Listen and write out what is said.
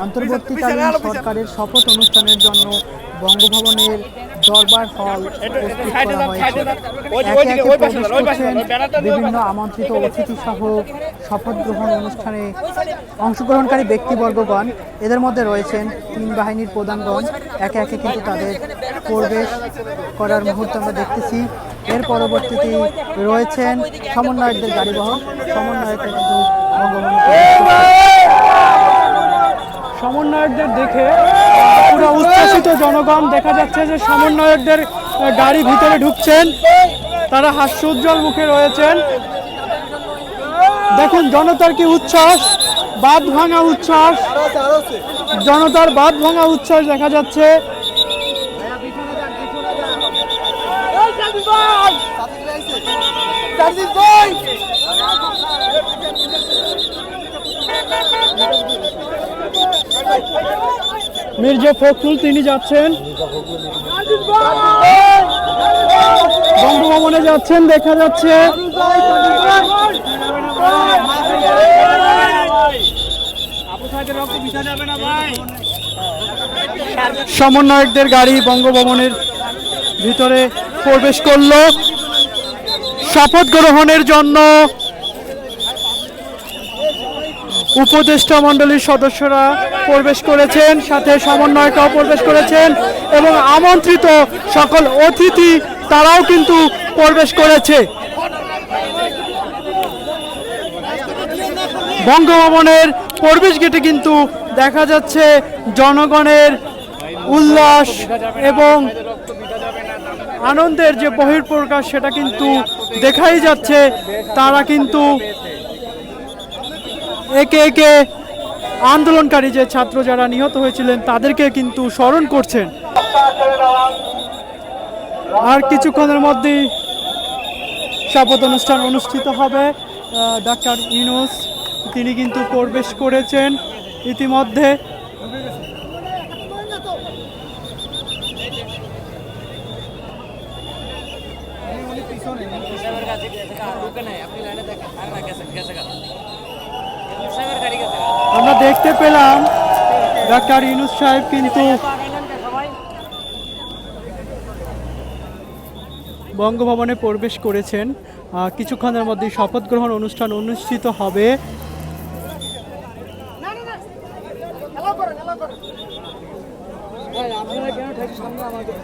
অন্তর্বর্তীকালীন সরকারের শপথ অনুষ্ঠানের জন্য বঙ্গভবনের দরবার হল প্রস্তুত করা হয়েছে। একে একে প্রবেশ করছেন বিভিন্ন আমন্ত্রিত অতিথি সহ শপথ গ্রহণ অনুষ্ঠানে অংশগ্রহণকারী ব্যক্তিবর্গগণ। এদের মধ্যে রয়েছেন তিন বাহিনীর প্রধানগণ। একে একে কিন্তু তাদের প্রবেশ করার মুহূর্ত আমরা দেখতেছি। এর পরবর্তীতে রয়েছেন সমন্বয়কদের গাড়িবহর। সমন্বয়করা কিন্তু সমন্বয়কদের দেখে পুরো উচ্ছ্বাসিত জনগণ। দেখা যাচ্ছে যে সমন্বয়কদের গাড়ি ভিতরে ঢুকছেন, তারা হাস্যোজ্জ্বল মুখে রয়েছেন। দেখুন জনতার কি উচ্ছ্বাস, বাঁধ ভাঙা উচ্ছ্বাস, জনতার বাঁধ ভাঙা উচ্ছ্বাস দেখা যাচ্ছে। মির্জা ফখরুল তিনি যাচ্ছেন, বঙ্গভবনে যাচ্ছেন দেখা যাচ্ছে। সমন্বয়কদের গাড়ি বঙ্গভবনের ভিতরে প্রবেশ করলো শপথ গ্রহণের জন্য। উপদেষ্টা মণ্ডলীর সদস্যরা প্রবেশ করেছেন, সাথে সমন্বয়করাও প্রবেশ করেছেন এবং আমন্ত্রিত সকল অতিথি তারাও কিন্তু প্রবেশ করেছে। বঙ্গভবনের প্রবেশ গেটে কিন্তু দেখা যাচ্ছে জনগণের উল্লাস এবং আনন্দের যে বহিঃপ্রকাশ সেটা কিন্তু দেখাই যাচ্ছে। তারা কিন্তু একে একে আন্দোলনকারী যে ছাত্র যারা নিহত হয়েছিলেন তাদেরকে কিন্তু স্মরণ করছেন। আর কিছুক্ষণের মধ্যেই শপথ অনুষ্ঠান অনুষ্ঠিত হবে। ডাক্তার ইউনূস তিনি কিন্তু প্রবেশ করেছেন ইতিমধ্যে। আমরা দেখতে পেলাম ডাক্তার ইউনূস সাহেব কিন্তু বঙ্গভবনে প্রবেশ করেছেন। কিছুক্ষণের মধ্যে শপথ গ্রহণ অনুষ্ঠান অনুষ্ঠিত হবে। আপনারা কেন সামনে আমাদের